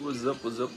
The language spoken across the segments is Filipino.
What's up, what's up?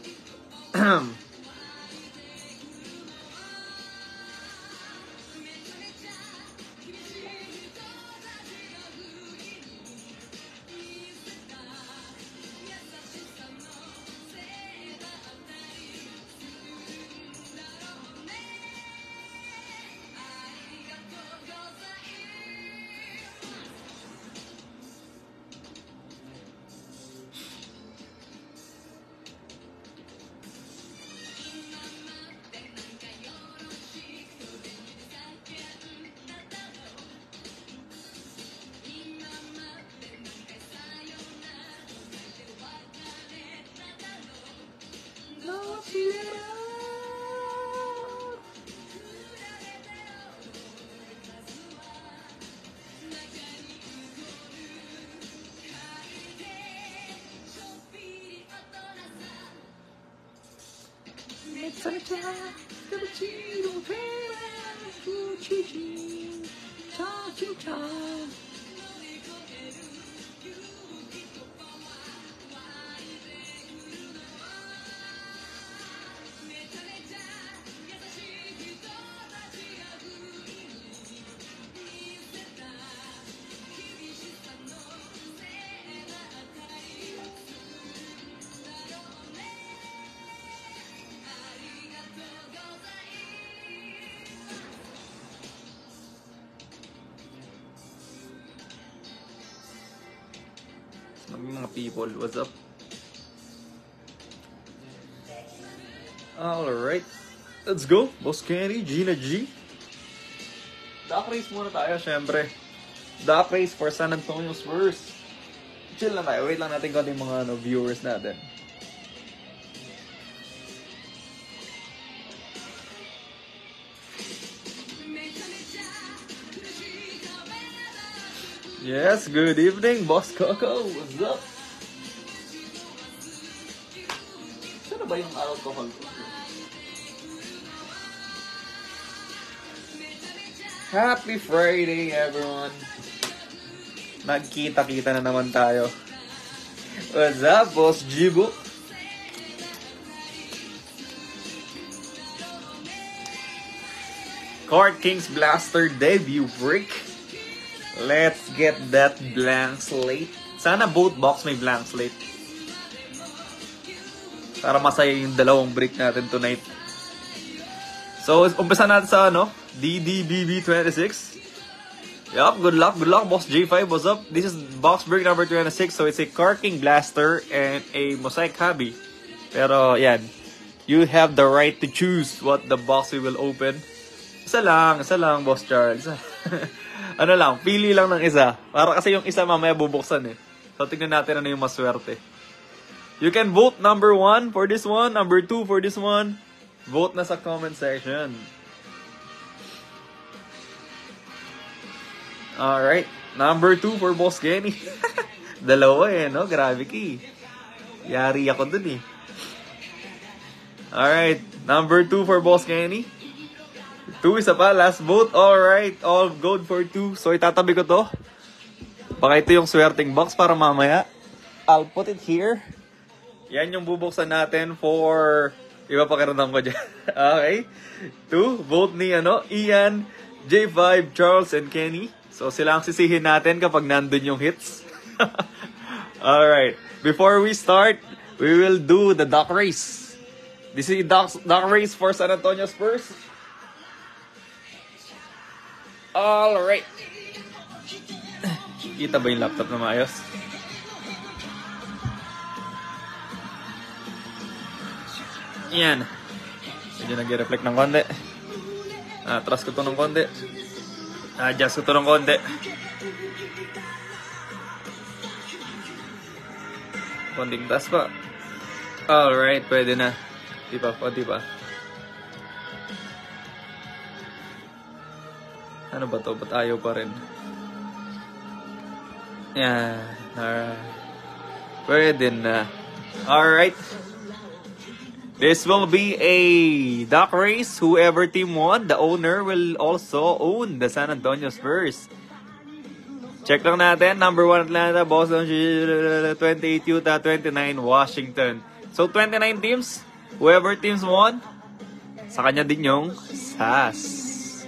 Mga people, what's up? Alright, let's go. Boss Kenny, Gina G. Duck race muna tayo, syempre. Duck race for San Antonio Spurs. Chill lang tayo, wait lang natin kung yung mga viewers natin. Yes, good evening, Boss Coco. What's up? Saan ba yung alcohol ko? Happy Friday, everyone. Nagkita-kita na naman tayo. What's up, Boss Jibo? Court Kings Blaster debut break. Let's get that blank slate. Sana both box may blank slate. Para masaya yung dalawang break natin tonight. So, umpisa natin sa DDBB26. Yup, good luck, Boss J5, what's up? This is box break number 26. So, it's a Court King Blaster and a Mosaic Hobby. Pero, yan. You have the right to choose what the box we will open. Isa lang, Boss Charles. Ano lang, pili lang ng isa. Para kasi yung isa mamaya bubuksan eh. So, tignan natin ano yung maswerte. You can vote number 1 for this one, number 2 for this one. Vote na sa comment section. Alright, number 2 for Boss Kenny. Dalawa eh, no? Grabe ki. Yari ako dun eh. Alright, number 2 for Boss Kenny. 2 isa pa, last vote. Alright, all good for 2. So, itatabi ko to. Baka ito yung swerting box para mamaya. I'll put it here. Yan yung bubuksan natin for... Iba pa karamdam ko dyan. Okay. 2, vote ni Ian, J5, Charles, and Kenny. So, sila ang sisihin natin kapag nandun yung hits. Alright. Before we start, we will do the duck race. This is duck race for San Antonio Spurs. Alright. Kita ba yung laptop na maayos? Yan. Medyo nag-reflect ng konti. Atras ko to ng konti. Adjust ko to ng konti. Konting taas pa. Alright, pwede na. Di pa, konti pa. Ano ba to? Ba't ayaw pa rin? Yan. Alright. Pwede na. Alright. This will be a duck race. Whoever team won, the owner will also own the San Antonio Spurs. Check lang natin. Number 1 Atlanta, Boston, 28 Utah, 29 Washington. So 29 teams. Whoever teams won, sa kanya din yung SAS.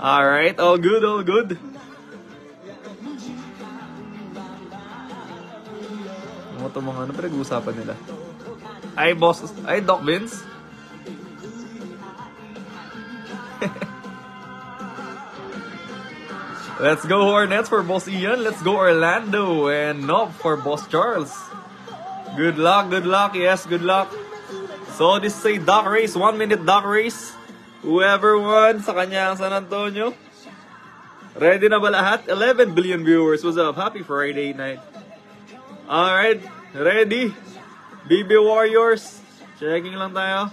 Alright, all good, all good. Ano pinag-uusapan nila? Ay, boss. Ay, Doc Vince. Let's go Hornets for Boss Ian. Let's go Orlando. And Nob for Boss Charles. Good luck, good luck. Yes, good luck. So, this is a duck race. 1 minute duck race. Whoever won sa kanya ang San Antonio. Ready na ba lahat? 11 billion viewers. What's up? Happy Friday night. Alright. Ready? BB Warriors. Checking lang tayo.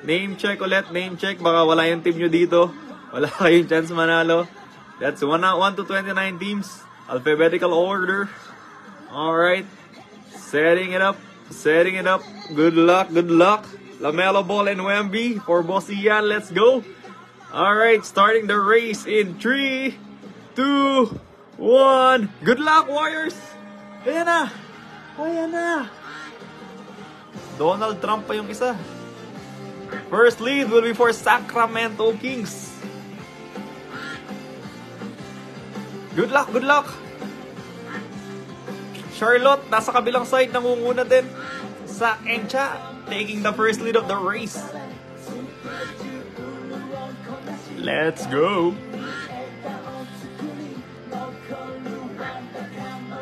Name check ulit. Name check. Baka wala yung team nyo dito. Wala kayong chance manalo. That's 1 to 29 teams. Alphabetical order. Alright. Setting it up. Setting it up. Good luck. Good luck. LaMelo Ball and Wemby for Boss Ian. Let's go. Alright. Starting the race in 3, 2, 1. Good luck, Warriors. Ayan na. Ayan na. Donald Trump pa yung isa. First lead will be for Sacramento Kings. Good luck, good luck. Charlotte, nasa kabilang side, nangunguna din. Zach and Cha, taking the first lead of the race. Let's go.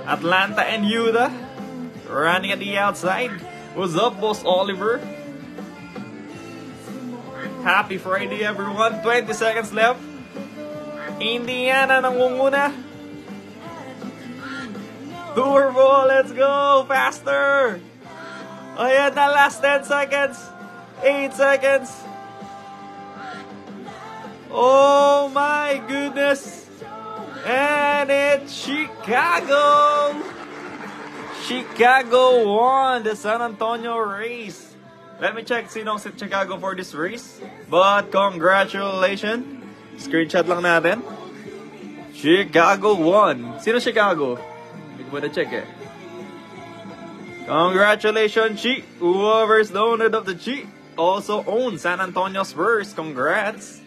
Atlanta and Utah, running at the outside. What's up, Boss Oliver? Happy Friday, everyone. 20 seconds left. Indiana nangunguna. Turbo, let's go! Faster! Ayan na, last 10 seconds. 8 seconds. Oh my goodness. And it's Chicago. Chicago won the San Antonio race. Let me check sinong si Chicago for this race. But congratulations. Screenshot lang natin. Chicago won. Sino Chicago? Hindi ko na check eh. Congratulations, Chi. Whoever's the owner of the Chi also owns San Antonio Spurs. Congrats.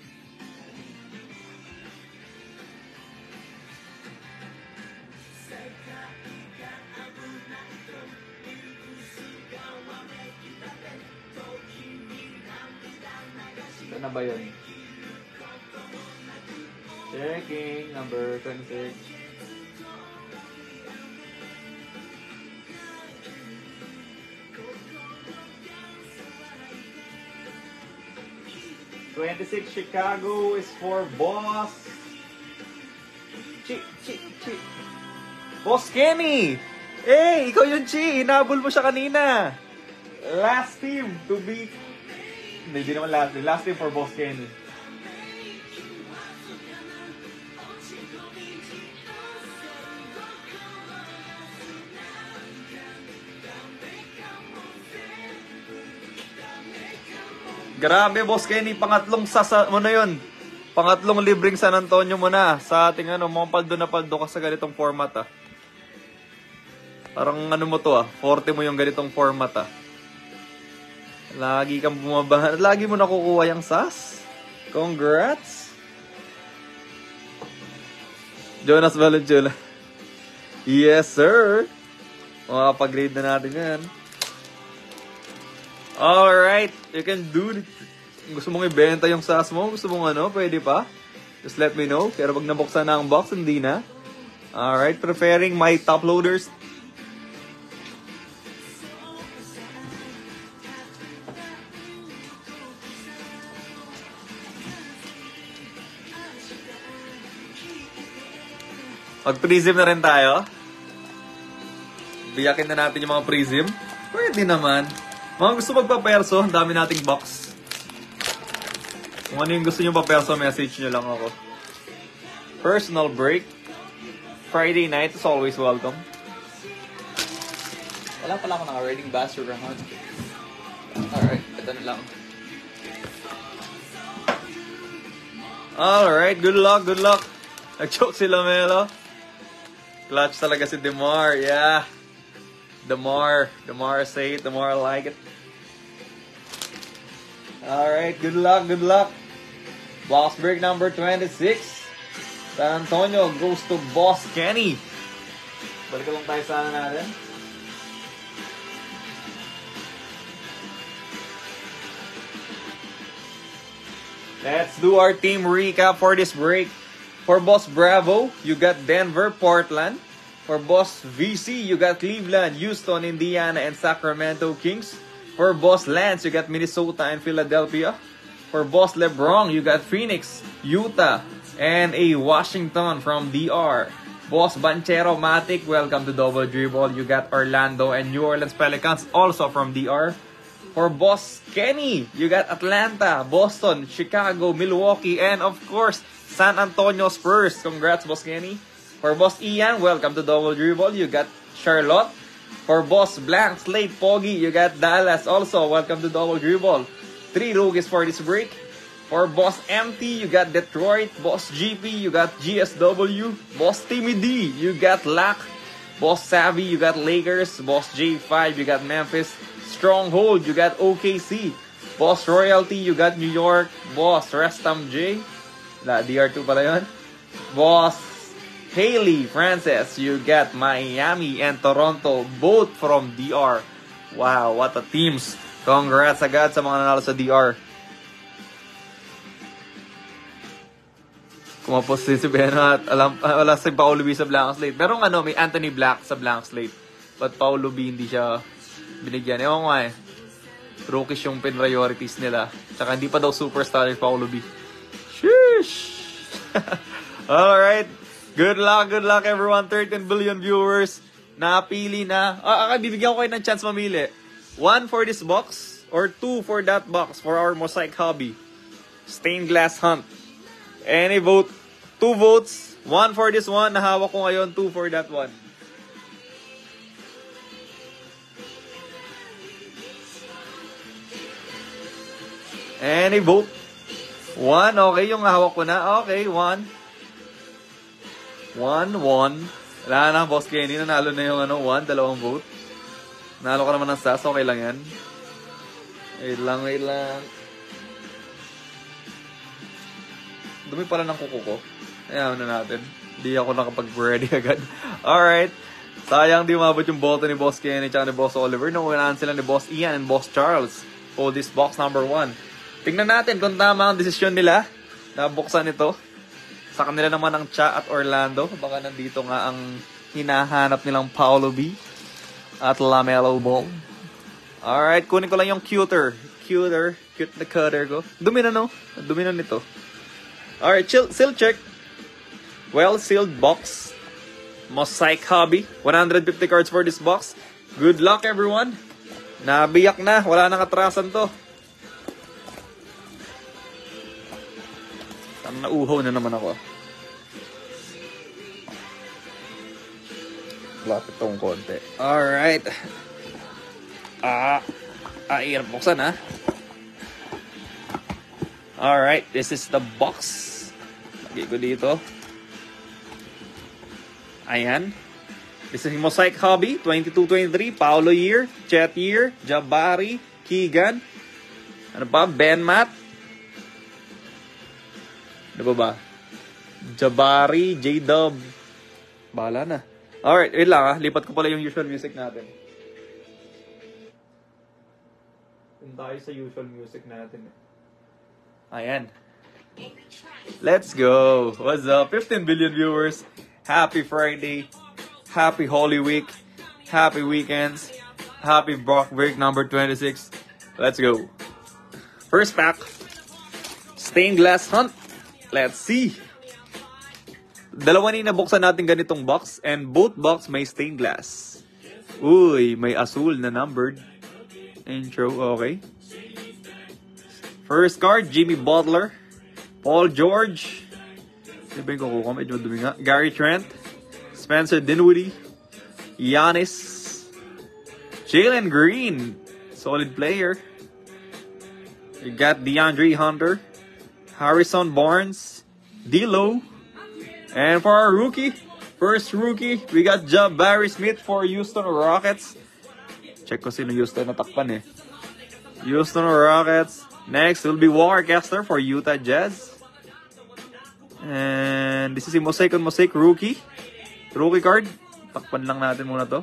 Ano ba yun? Checking, number 26. Chicago is for Boss Chi. Boss Kenny! Hey, ikaw yung Chi! Hinabol mo siya kanina! Last team to be... Hindi naman last team. Last team for Boss Kenny. Grabe, Boss Kenny, pangatlong mo na yun. Pangatlong libreng San Antonio mo na sa ating mga paldo na paldo ka sa ganitong format ah. Parang ano mo to ah, 40 mo yung ganitong format ah. Lagi kang bumabahan, lagi mo nakukuha yung SAS. Congrats. Jonas Valenzuela. Yes, sir. Makapag-grade na natin yan. Alright, you can do it. Gusto mong ibenta yung SAS mo? Gusto mong pwede pa? Just let me know. Pero pag nabuksan na ang box, hindi na. Alright, preparing my top loaders. Mag-prism na rin tayo. Biyakin na natin yung mga prism. Pwede naman. Mga gusto magpa-perso, ang dami nating box. Kung ano yung gusto nyo pa-perso, message nyo lang ako. Personal break. Friday night is always welcome. Wala pala ako naka-reading bass or hunt. Alright, ito na lang. Alright, good luck, good luck. Nag-choke si Lamelo. Clutch talaga si DeMar, yeah. DeMar say it, DeMar like it. Alright, good luck, good luck. Box break number 26. San Antonio goes to Boss Kenny. Balik lang tayo sana natin. Let's do our team recap for this break. For Boss Bravo, you got Denver, Portland. For Boss VC, you got Cleveland, Houston, Indiana, and Sacramento Kings. For Boss Lance, you got Minnesota and Philadelphia. For Boss LeBron, you got Phoenix, Utah, and a Washington from DR. Boss Banchero Matic, welcome to Double Dribble. You got Orlando and New Orleans Pelicans, also from DR. For Boss Kenny, you got Atlanta, Boston, Chicago, Milwaukee, and of course, San Antonio Spurs. Congrats, Boss Kenny. For Boss Ian, welcome to Double Dribble. You got Charlotte. For Boss Blank Slate Poggy, you got Dallas. Also, welcome to Double Dribble. 3 rookies for this break. For Boss MT, you got Detroit. Boss GP, you got GSW. Boss Timmy D, you got Lack. Boss Savvy, you got Lakers. Boss J5, you got Memphis. Stronghold, you got OKC. Boss Royalty, you got New York. Boss Restam J. DR2 pala yun. Boss Haley Francis, you got Miami and Toronto, both from DR. Wow, what a teams. Congrats agad sa mga nanalo sa DR. Kumapos si Beno at wala si Paolo B sa blank slate. Pero may Anthony Black sa blank slate. But Paolo B hindi siya binigyan. Ewan ko eh. Rookies yung priorities nila. Tsaka hindi pa daw superstar yung Paolo B. Sheesh! Alright. Good luck everyone. 13 billion viewers. Napili na. Bibigyan ko kayo ng chance mamili. 1 for this box or 2 for that box for our mosaic hobby. Stained glass hunt. Any vote? 2 votes. 1 for this one. Nahawak ko ngayon. 2 for that one. Any vote? 1. Okay, yung hawak ko na. Okay, 1. 1. Wala na, Boss Kenny. Nanalo na yung 1. 2 vote. Nanalo ka naman ng SAS. Okay lang yan. Wait lang. Dumi pala ng kuko ko. Ayan na natin. Hindi ako nakapag-ready agad. Alright. Sayang di umabot yung boto ni Boss Kenny at ni Boss Oliver. Nauunahan sila ni Boss Ian and Boss Charles. Hold this box number 1. Tingnan natin kung tama ang desisyon nila na buksan ito. Sa kanila naman ang Cha at Orlando. Baka nandito nga ang hinahanap nilang Paolo B at LaMelo Ball. Alright, kunin ko lang yung cute na cutter ko. Dumi na no? Dumi na nito. Alright, seal check. Well-sealed box. Mosaic Hobby. 150 cards for this box. Good luck everyone. Nabiyak na. Wala nang atrasan to. Nauuhaw na naman ako. Lapit tong konti. Alright. Hirap buksan ha. Alright, this is the box. Lagay ko dito. Ayan. This is Mosaic Hobby, 22-23, Paolo Year, Chet Year, Jabari, Keegan. Ano pa? Ben Matt. Ano ba? Jabari, J-Dub. Bahala na. Alright, wait lang ha. Lipat ko pala yung usual music natin. Yun tayo sa usual music natin. Ayan. Let's go. What's up? 15 billion viewers. Happy Friday. Happy Holy Week. Happy weekends. Happy Brock Break number 26. Let's go. First pack. Stained glass hunt. Let's see. Dalawa na nabuksan natin ganitong box and both box may stained glass. Uy, may asul na numbered. Intro, okay. First card, Jimmy Butler, Paul George, diba yung kukuha? Medyo madumi nga. Gary Trent, Spencer Dinwiddie, Giannis, Jalen Green, solid player. You got DeAndre Hunter, Harrison Barnes, D'Lo, and for our rookie, first rookie, we got Jabari Smith for Houston Rockets. Check ko sino Houston natakpan eh. Houston Rockets. Next will be Walker Kessler for Utah Jazz. And this is a Mosaic on Mosaic rookie. Rookie card. Takpan lang natin muna to.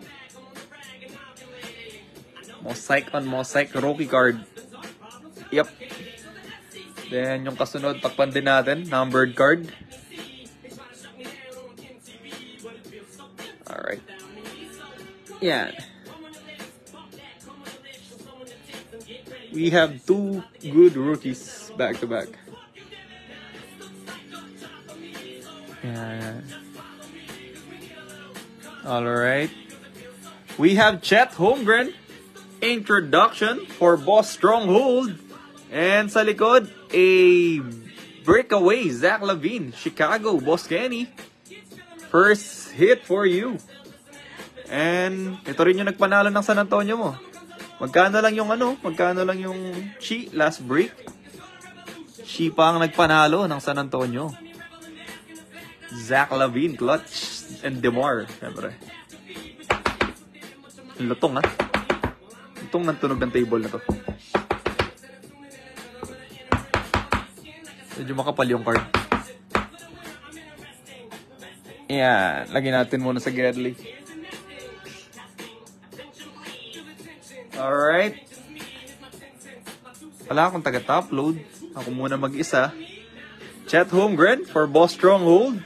Mosaic on Mosaic rookie card. Yep. Then yung kasunod, takpan din natin. Numbered card. Alright. Yan. We have two good rookies back to back. Yeah. Alright. We have Chet Holmgren. Introduction for Boss Stronghold. And sa likod, a breakaway, Zach LaVine. Chicago, Boss Kenny. First hit for you. And ito rin yung nagpanalo ng San Antonio mo. Magkano lang yung Chi last break? Chi pa ang nagpanalo ng San Antonio. Zach LaVine, clutch, and DeMar, syempre. Lutong ha. Lutong ng tunog ng table na to. Medyo makapal yung card. Yan, lagyan natin muna sa Gedley. Alright. Wala akong taga-top load. Ako muna mag-isa. Chet Holmgren for Boss Stronghold.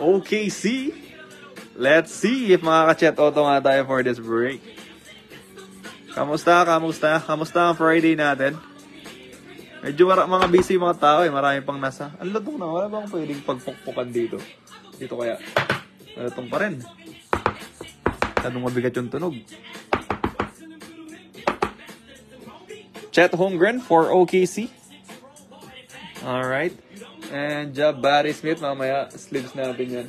OKC. Let's see if makaka-chat auto nga tayo for this break. Kamusta ang Friday natin? Medyo mga busy mga tao eh. Marami pang nasa. Ang latong na. Wala bang pwedeng pagpukpukan dito? Dito kaya. Latong pa rin. Tanong mabigat yung tunog. Chet Holmgren for OKC. Alright. And Jabari Smith. Mamaya, sleeves natin yan.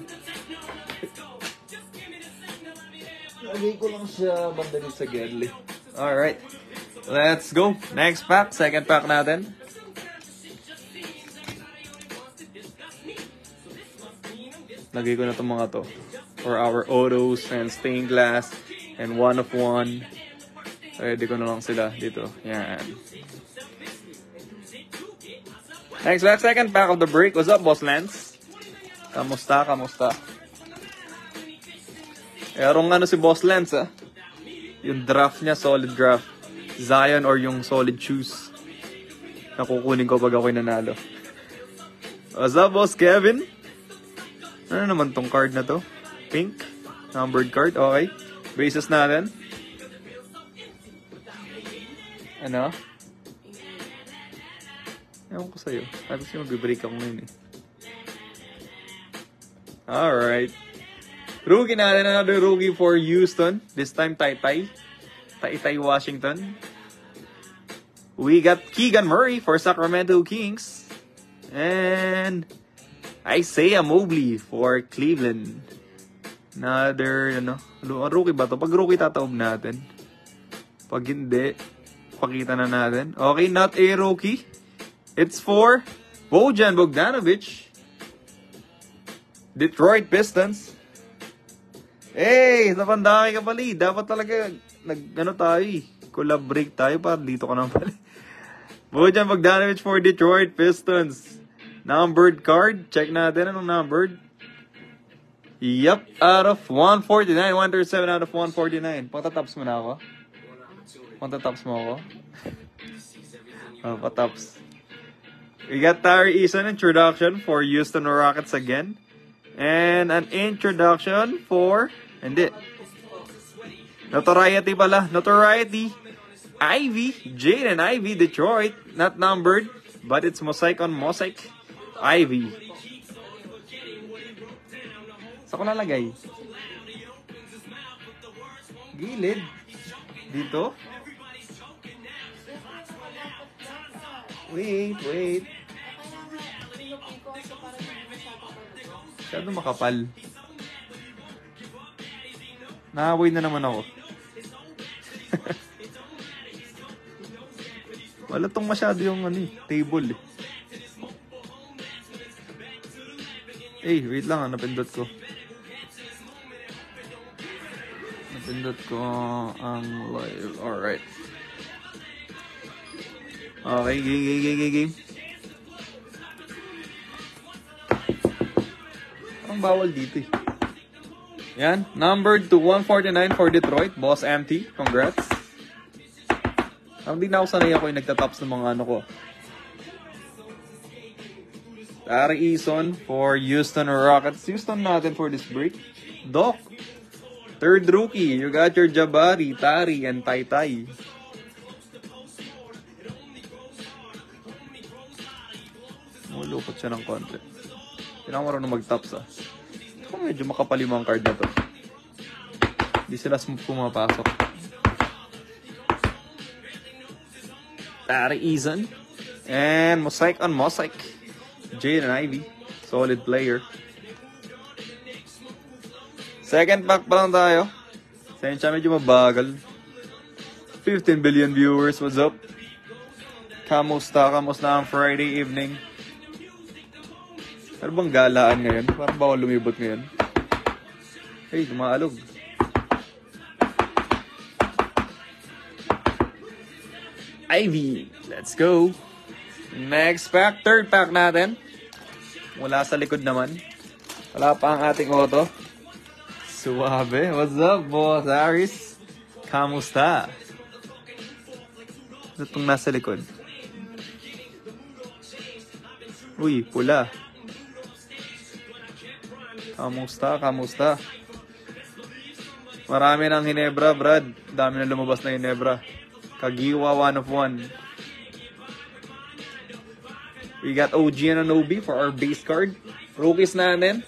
Lagay ko lang siya bandalit sa Gedley. Alright. Let's go. Next pack. Second pack natin. Lagay ko na itong mga to. For our autos and stained glass. And one of one. Ready ko na lang sila dito. Yan. Next pack, second pack of the break. What's up, Boss Lance? Kamusta? Erong si Boss Lance, ah. Yung draft niya, solid draft. Zion or yung solid shoes. Nakukunin ko pag ako'y nanalo. What's up, Boss Kevin? Ano naman tong card na to? Pink. Numbered card. Okay. Bases natin. Ano? Ewan ko sa'yo. Sabi siya mag-break ako ngayon eh. Alright. Rookie natin, another rookie for Houston. This time, Tay Washington. We got Keegan Murray for Sacramento Kings. And Isaiah Mobley for Cleveland. Another, rookie ba to? Pag rookie tataob natin. Pag hindi, pakita na natin. Okay, not a rookie. It's for Bojan Bogdanovic. Detroit Pistons. Hey, napandaki ka pali. Dapat talaga, collab break tayo para dito ka naman pali. Bojan Bogdanovic for Detroit Pistons. Numbered card. Check natin anong numbered. Yep, out of 149. 137 out of 149. Patataps mo na ako? Patataps mo ako? Oh, pataps. We got Tari Eason introduction for Houston Rockets again. And an introduction for... Hindi. Notoriety pala. Notoriety. Ivy. Jaden Ivy, Detroit. Not numbered. But it's Mosaic on Mosaic. Ivy. Saan ko lalagay? Gilid. Dito? Wait. Masyado makapal. Naaboy na naman ako. Wala tong masyado yung table eh. Wait lang napindot ko. Napindot ko ang live. Alright. Okay, game. Ang bawal dito eh. Yan, numbered to 149 for Detroit. Boss MT, congrats. Hindi na ako sanay ako yung nagtatops ng mga ano ko. Tari Eason for Houston Rockets. Houston natin for this break. Doc, third rookie. You got your Jabari, Tari, and Tai. Mulupot siya ng konti. Hindi na ako marunong mag-tops ah. Medyo makapal yung mga card na to. Hindi sila smooth pumapasok. Tari Eason. And Mosaic on Mosaic. Jaden Ivey. Solid player. Second pack pa lang tayo. Sensya medyo mabagal. 15 billion viewers. What's up? Kamusta ang Friday evening? Ano bang galaan ngayon? Parang bawal lumibot ngayon. Hey, lumaalog. Ivy, let's go. Next pack, third pack natin. Mula sa likod naman. Wala pa ang ating auto. Suwabe. What's up, boss Aris? Kamusta? Ito itong nasa likod. Uy, pula. Kamusta? Marami ng Hinebra, Brad. Dami na lumabas na Hinebra. Kagiwa 1 of 1. We got OG and Anobi for our base card. Rookies natin.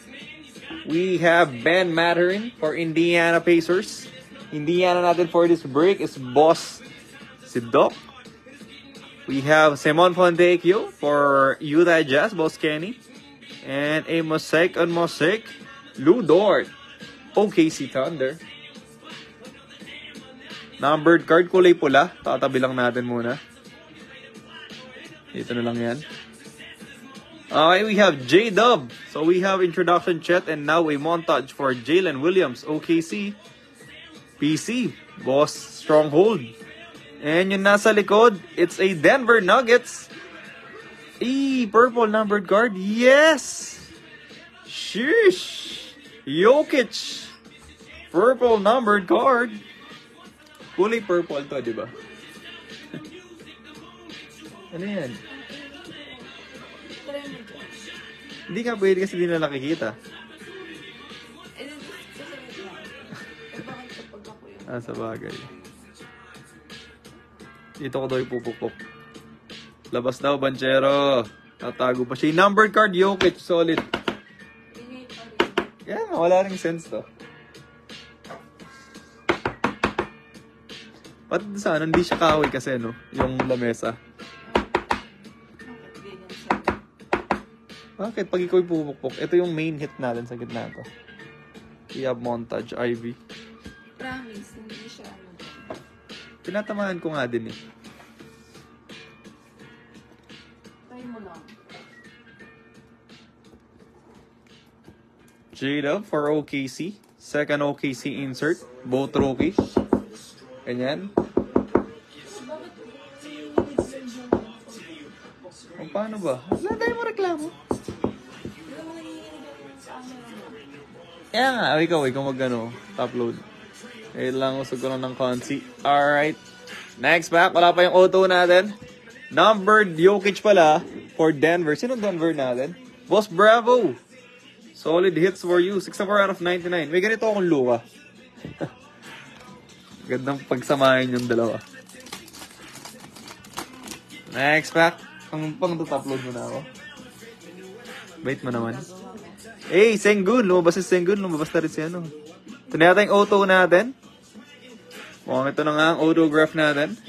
We have Ben Mathurin for Indiana Pacers. Indiana natin for this break is Boss si Doc. We have Simon Fontecchio for Utah Jazz, Boss Kenny. And a Mosaic on Mosaic, Lou Dort, OKC Thunder. Numbered card, kulay pula. Tatabi lang natin muna. Dito na lang yan. Okay, we have J-Dub. So we have introduction chat and now a montage for Jalen Williams, OKC. PC, Boss Stronghold. And yung nasa likod, it's a Denver Nuggets. Purple numbered card. Yes! Sheesh! Jokic! Purple numbered card. Kulay purple to, di ba? Ano yan? Hindi ka pwede kasi di na nakikita. Sa bagay. Dito ko daw ipupukpok. Labas daw, Banchero. Tatago pa siya. Numbered card, Jokic. Solid. Yan, wala ring sense to. Pati sana, hindi siya kahoy kasi, no? Yung lamesa. Bakit? Pag ikaw ipupukpok, ito yung main hit natin sa gitna to. We have montage, Ivy. Promise, hindi siya ano. Tinatamaan ko nga din eh. Try mo lang. J-Dub for OKC. Second OKC insert. Both rookies. Ganyan. O, paano ba? Wala tayo mo reklamo. Kaya nga, ikaw mag-ano, upload. Ngayon lang, usog ko lang ng konsi. Alright. Next pack, wala pa yung auto natin. Numbered Jokic pala for Denver. Sino Denver natin? Boss Bravo. Solid hits for you. 64 out of 99. May ganito akong luka. Gandang pagsamahin yung dalawa. Next pack. Pang upload mo na ako. Wait mo naman. Hey, Sengun. Lumabas si Sengun. Lumabas na rin si ano. Ito na yata yung auto natin. Mukhang ito na nga ang autograph natin.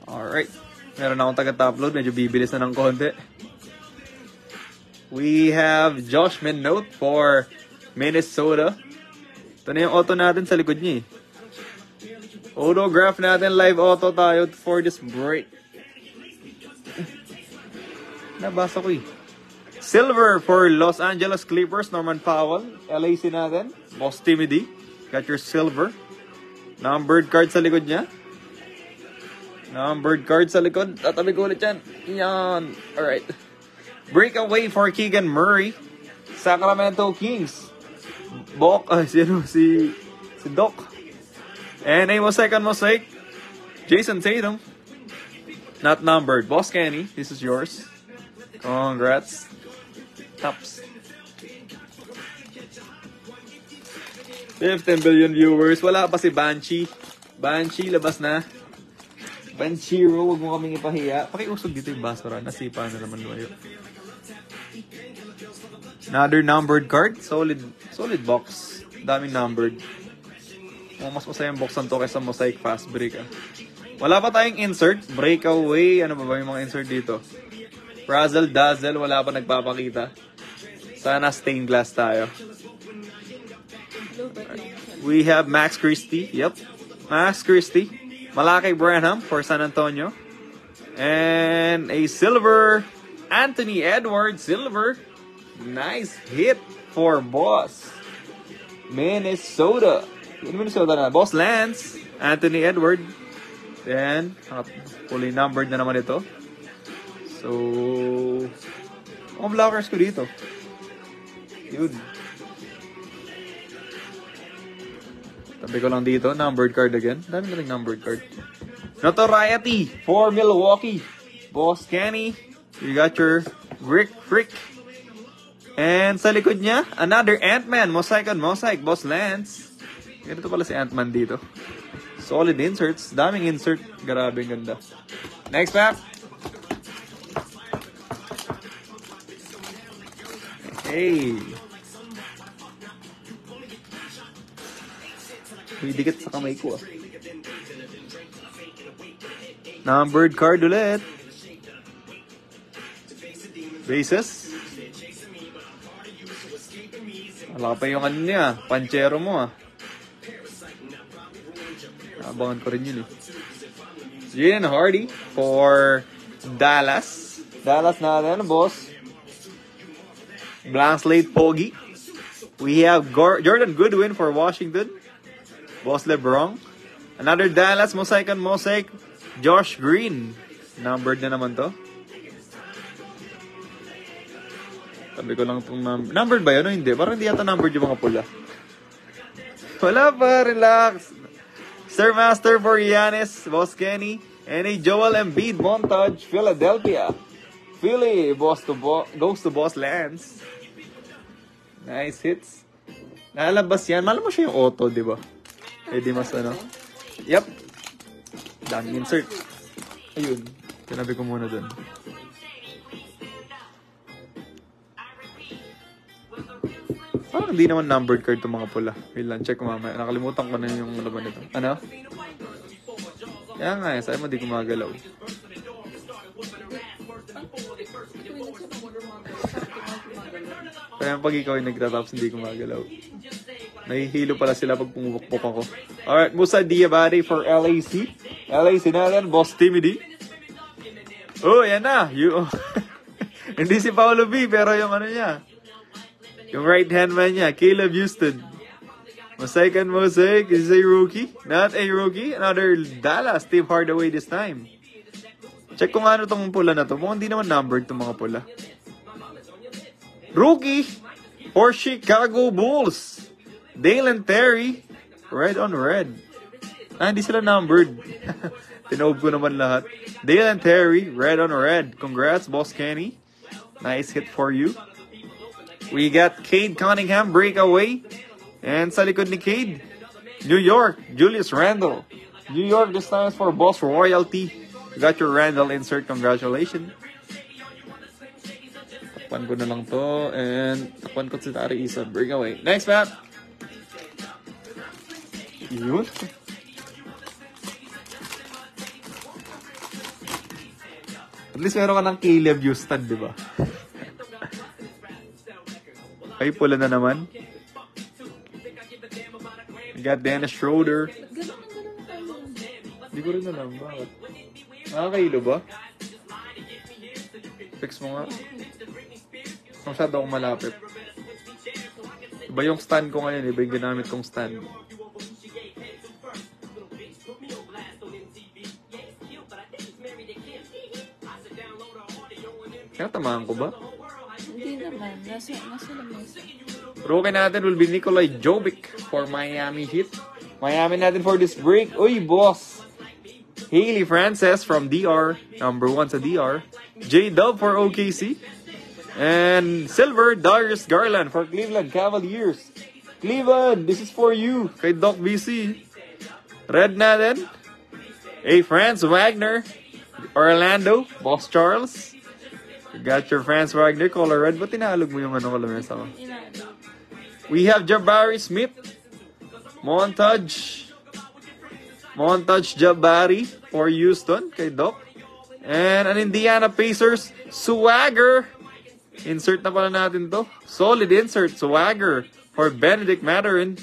Alright. Meron akong taga-upload. Medyo bibilis na ng konti. We have Josh Minot for Minnesota. Ito na yung auto natin sa likod niya eh. Autograph natin. Live auto tayo for this break. Nabasa ko eh. Silver for Los Angeles Clippers. Norman Powell. LAC natin. Boss Timmy D. Got your silver. Numbered card sa likod niya. Numbered card sa likod. Tatabi ko ulit yan. Yan. Alright. Breakaway for Keegan Murray. Sacramento Kings. Si Doc. And a second mosaic. Jason Tatum. Not numbered. Boss Kenny, this is yours. Congrats. Tops. 15 billion viewers. Wala pa si Banshee. Banshee, labas na. Banshiro, huwag mo kaming ipahiya. Pakiusog dito yung basura. Nasipa na naman lumayo. Another numbered card. Solid box. Daming numbered. Mas masayang boxan to kaysa mosaic fast break. Wala pa tayong insert. Breakaway. Ano ba yung mga insert dito? Razzle Dazzle. Wala pa nagpapakita. Sana stained glass tayo. We have Max Christie. Yep. Max Christie. Malaki Branham for San Antonio. And a silver. Anthony Edwards. Silver. Nice hit for Boss. Minnesota. Minnesota na. Boss Lance. Anthony Edwards. Then, fully numbered na naman ito. So, mga blockers ko dito. Yun. Tabi ko lang dito. Numbered card again. Dami na rin numbered card. Notoriety for Milwaukee. Boss Kenny. You got your Rick Frick. And sa likod niya, another Ant-Man. Mosaic on Mosaic. Boss Lance. Ganito pala si Ant-Man dito. Solid inserts. Daming insert. Grabe, ganda. Next pack. Hey. May dikit sa kamay ko ah. Numbered card ulit. Bases. Wala pa yung ano niya. Panchero mo ah. Abangan ko rin yun eh. Jaden Hardy for Dallas. Dallas natin, boss. Blank slate Pogi. We have Jordan Goodwin for Washington. Boss LeBron. Another Dallas mosaic on mosaic. Josh Green. Numbered na naman to. Sabi ko lang itong numbered ba yun o hindi? Parang hindi yata numbered yung mga pula. Wala pa, relax. Sir Master for Giannis, Boss Kenny. And a Joel Embiid montage, Philadelphia. Philly, goes to Boss Lance. Nice hits. Nalabas yan. Malam mo siya yung auto, di ba? Eh, di mas ano. Yep. Daming insert. Ayun. Tinabi ko muna dun. Parang hindi naman numbered card itong mga pula. Wait lang, check ko mamaya. Nakalimutan ko na yung laban nito. Ano? Kaya nga eh, sa'yo mo di gumagalaw. Kaya pag ikaw ay nagtatapos hindi gumagalaw. Nahihilo pala sila pag pumupok ako. Alright, Musa Diabate for LAC. LAC natin, Boss Timmy D. Oh, yan na. Hindi si Paolo B, pero yung ano niya. Yung right hand man niya, Caleb Houston. Mosaic and mosaic is a rookie. Not a rookie. Another Dallas, Steve Hardaway this time. Check kung ano tong pula na to. Mukhang hindi naman numbered tong mga pula. Rookie for Chicago Bulls. Dalen Terry. Red on red. Hindi sila numbered. Tinob ko naman lahat. Dalen Terry, red on red. Congrats, Boss Kenny. Nice hit for you. We got Cade Cunningham, breakaway. And sa likod ni Cade, New York, Julius Randle. New York this time is for Boss Royalty. You got your Randall insert. Congratulations. Takpan ko na lang to. And takpan ko si Tari Isa. Bring away. Next map. Yun. At least meron ka ng Caleb Houston, di ba? Ay, pula na naman. We got Dennis Schroeder. Hindi ko rin alam. Bakit? Nakakailo ba? Fix mo nga. Masyado akong malapit. Iba yung stand ko ngayon. Iba yung ginamit kong stand. Kaya tamaan ko ba? Hindi naman. Nasa lamesa. Rookie natin will be Nikolai Jovic for Miami Heat. Miami natin for this break. Uy, boss! Haley Frances from DR. Number 1 sa DR. J-Dub for OKC. And silver, Darius Garland for Cleveland Cavaliers. Cleveland, this is for you. Kay Doc BC. Red natin. A. Franz Wagner. Orlando. Boss Charles. You got your Franz Wagner. Color red. Ba't tinalog mo yung color mesa ko? We have Jabari Smith. Montage Jabari for Houston kay Doc. And an Indiana Pacers Swagger. Insert na pala natin to. Solid insert. Swagger for Benedict Mathurin.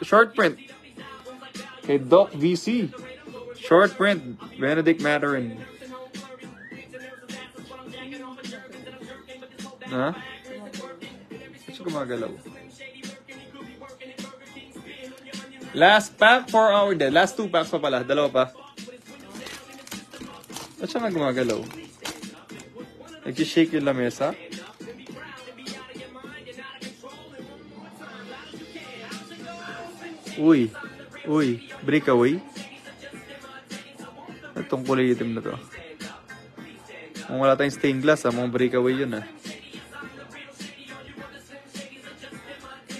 Short print kay Doc VC. Short print Benedict Mathurin. Ha? Kasi gumagalaw. Last pack for our day. Last 2 packs pa pala. Dalawa pa. Ba't siya nga gumagalaw? Nag-shake yung lamesa. Uy. Breakaway. Itong kulay itim na to. Kung wala tayong stained glass, mga breakaway yun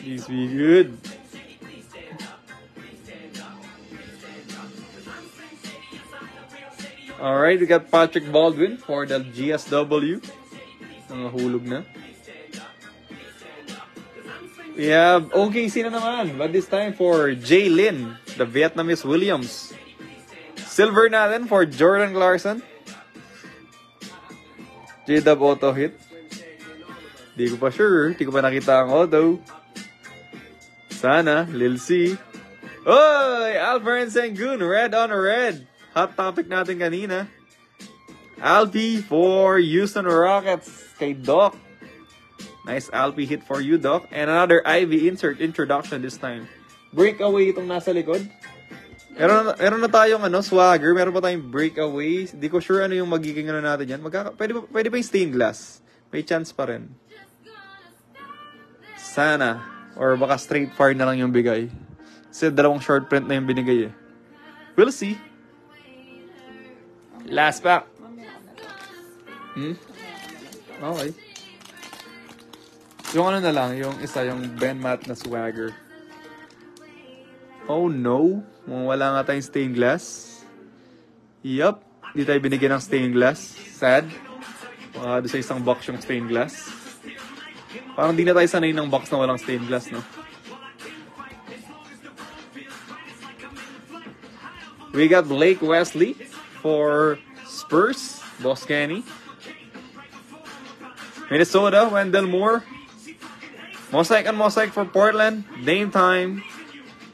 This be good. Alright, we got Patrick Baldwin for the GSW. Nangahulog na. We have OKC na naman, but this time for Jay Lin, the Vietnamese Williams. Silver natin for Jordan Clarkson. J-Dub auto hit. Di ko pa sure, di ko pa nakita ang auto. Sana, Lil C. Oy! Alperen Sengun, red on red. Hot topic natin kanina. Alpi for Houston Rockets kay Doc. Nice Alpi hit for you, Doc. And another Ivy insert introduction this time. Breakaway itong nasa likod. Meron na tayong swagger. Meron pa tayong breakaway. Hindi ko sure ano yung magiging natin yan. Pwede pa yung stained glass. May chance pa rin. Sana. Or baka straight fire na lang yung bigay. Kasi dalawang short print na yung binigay We'll see. Last pack. Okay. Yung na lang, yung isa, yung Ben Matt na swagger. Oh no. Wala nga tayong stained glass. Yup. Hindi tayo binigyan ng stained glass. Sad. Doon sa isang box yung stained glass. Parang di na tayo sanay ng box na walang stained glass, no? We got Blake Wesley for Spurs, Boss Kenny. Minnesota, Wendell Moore. Mosaic and Mosaic for Portland. Dame time.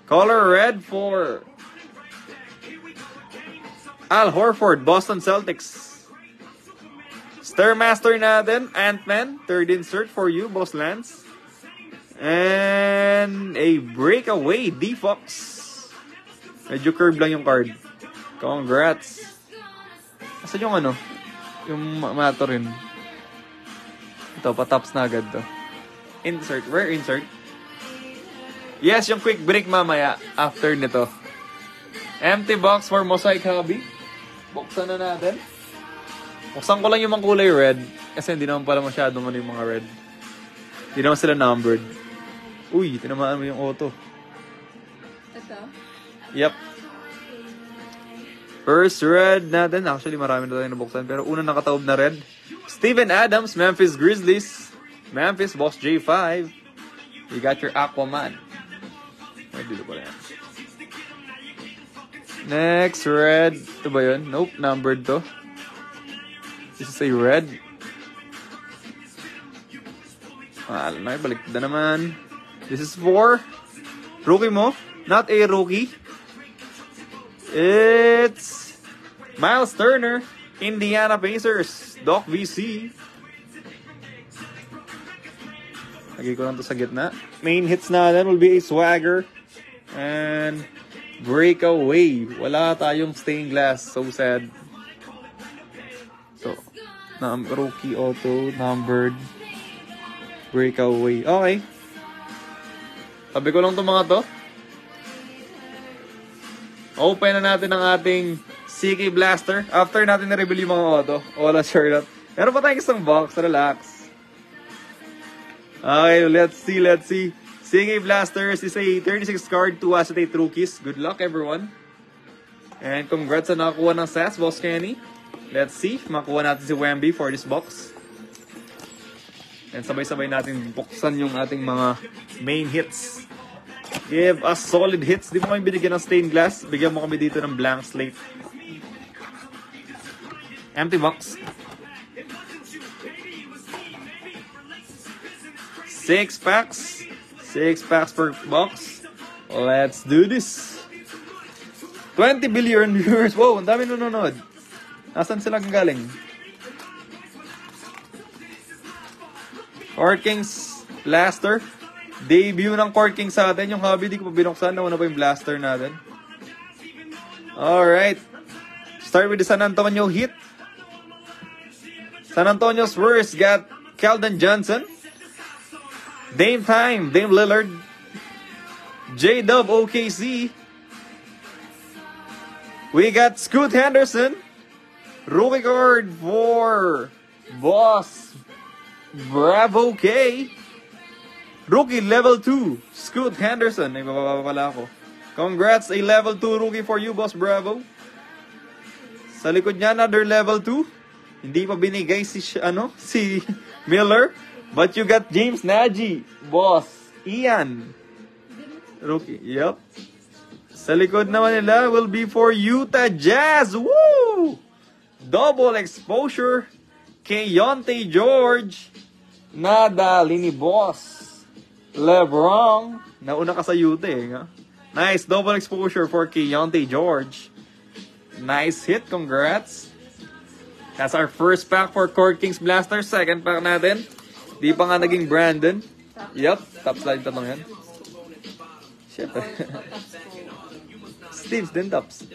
Color red for Al Horford, Boston Celtics. Stairmaster natin, Ant-Man. Third insert for you, Boss Lance. And a breakaway, D-Fox. Medyo curve lang yung card. Congrats. Asan yung yung mato rin. Ito, patops na agad to. Insert. Where insert? Yes, yung quick break mamaya after nito. Empty box for Mosaic Hobby. Buksan na natin. Buksan ko lang yung mga kulay red. Kasi hindi naman pala masyadong yung mga red. Hindi naman sila numbered. Uy, tinamaan mo yung auto. Ito? Yep. First red natin. Actually, marami na tayo nabuksan. Pero una nakataob na red. Steven Adams, Memphis Grizzlies. Memphis, Boss J5. You got your Aquaman. Ay, dito pala yan. Next, red. Ito ba yun? Nope, numbered to. This is a red. Alam na, balik na naman. This is for rookie mo. Not a rookie. It's Miles Turner, Indiana Pacers, Doc VC. Lagay ko lang to sa gitna. Main hits natin will be a swagger and breakaway. Wala tayong stained glass. So sad. So, rookie auto, numbered, breakaway. Okay. Sabi ko lang itong mga to. Open na natin ang ating CK Blaster. After natin na-reveal yung mga auto. Wala sure not. Meron pa tayong isang box. Relax. Okay, let's see. CK Blasters is a 36 card, 2 acetate rookies. Good luck, everyone. And congrats sa nakakuha ng SAS, Boss Kenny. Let's see. Makuha natin si Wemby for this box. And sabay-sabay natin buksan yung ating mga main hits. Give us solid hits. Di mo kami binigyan ng stained glass. Bigyan mo kami dito ng blank slate. Empty box. 6 packs. 6 packs per box. Let's do this. 20 billion viewers. Wow, ang dami nanonood. Nasaan sila galing? Court Kings Blaster. Debut ng Court Kings sa atin. Yung hobby, di ko pa binuksan. Nauna pa yung Blaster natin. Alright. Start with the San Antonio Heat. San Antonio Spurs got Keldon Johnson. Dame Time, Dame Lillard. J-Dub OKC. We got Scoot Henderson. Rookie card for Boss Bravo K. Rookie level 2, Scoot Henderson. Ay, bababa pala ako. Congrats, a level 2 rookie for you, Boss Bravo. Sa likod niya, another level 2. Hindi pa binigay si Miller. But you got James Nagy, Boss Ian. Rookie, yep. Sa likod naman nila will be for Utah Jazz. Woo! Double exposure. Keontae George. Nadali ni Boss LeBron. Nauna ka sa Utah eh. Nice double exposure for Keontae George. Nice hit. Congrats. That's our first pack for Court Kings Blaster. Second pack natin. Di pa nga naging Brandon. Yup. Top slide tatlong yan. Siyempre. Steve's din tops.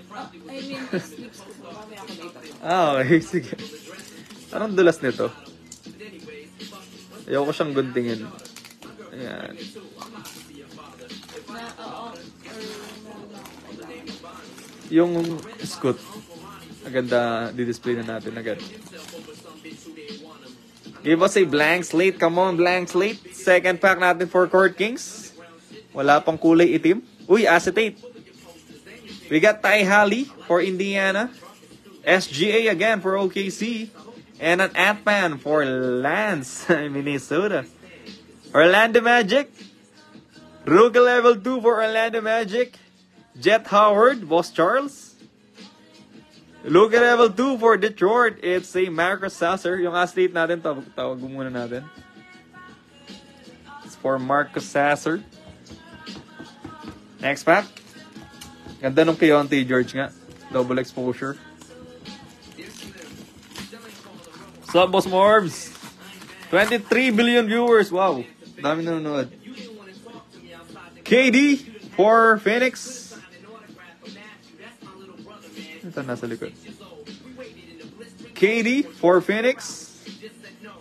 Okay. Sige. Anong dulas nito? Ayoko siyang guntingin. Ayan. Yung Scoot. Aganda, di-display na natin agad. Give us a blank slate. Come on, blank slate. Second pack natin for Court Kings. Wala pang kulay itim. Uy, acetate. We got Ty Halley for Indiana. SGA again for OKC. And an Ant-Man for Lance, Minnesota. Orlando Magic. Rookie level 2 for Orlando Magic. Jet Howard, Boss Charles. Rookie level 2 for Detroit. It's a Marcus Sasser. Yung athlete natin, tawag muna natin. It's for Marcus Sasser. Next pack. Ganda nung Keontae George nga. Double exposure. What's up, Boss Morbs? 23 billion viewers. Wow. Dami nanonood. KD for Phoenix. Ito nasa likod. KD for Phoenix.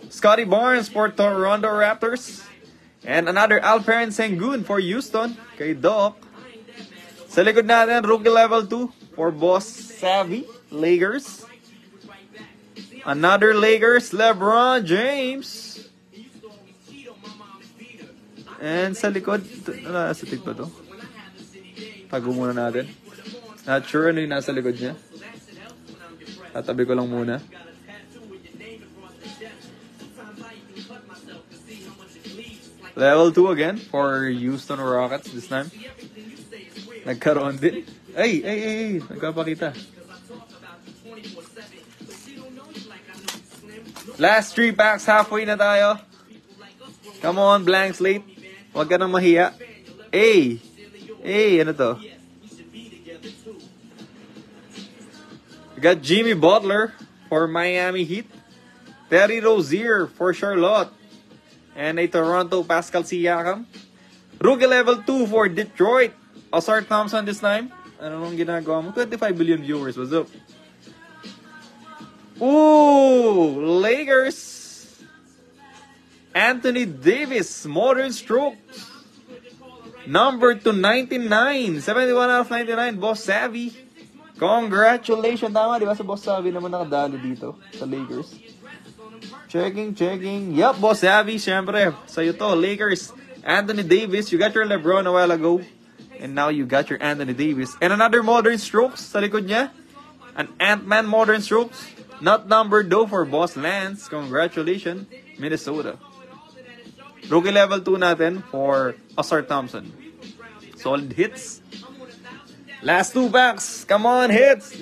Scotty Barnes for Toronto Raptors. And another Alperen Sengun for Houston. Kay Doc. Sa likod natin, rookie level 2 for Boss Savvy. Lakers. Another Lakers, LeBron James. And sa likod, nasa tig ba to? Tago muna natin. Not sure ano yung nasa likod niya. Tatabi ko lang muna. Level 2 again for Houston Rockets this time. Nagkaroon din. Ay! Nagkapakita. Last 3 packs, halfway na tayo. Come on, blank slate. Huwag ka nang mahiya. Ano to? We got Jimmy Butler for Miami Heat. Terry Rozier for Charlotte. And a Toronto Pascal Siakam. Rookie level 2 for Detroit. Ausar Thompson this time. Ano nung ginagawa mo? 25 billion viewers. What's up? Ooh! Lakers. Anthony Davis. Modern strokes. Number to 99. 71 out of 99. Boss Savvy. Congratulations. Tama, di ba? Sa Boss Savvy naman nakadali dito sa Lakers. Checking. Yup, Boss Savvy. Siyempre, sa'yo to. Lakers. Anthony Davis. You got your LeBron a while ago. And now you got your Anthony Davis. And another modern strokes sa likod niya. An Ant-Man modern strokes. Not numbered though for Boss Lance. Congratulations, Minnesota. Rookie level 2 natin for Ausar Thompson. Solid hits. Last 2 packs. Come on, hits.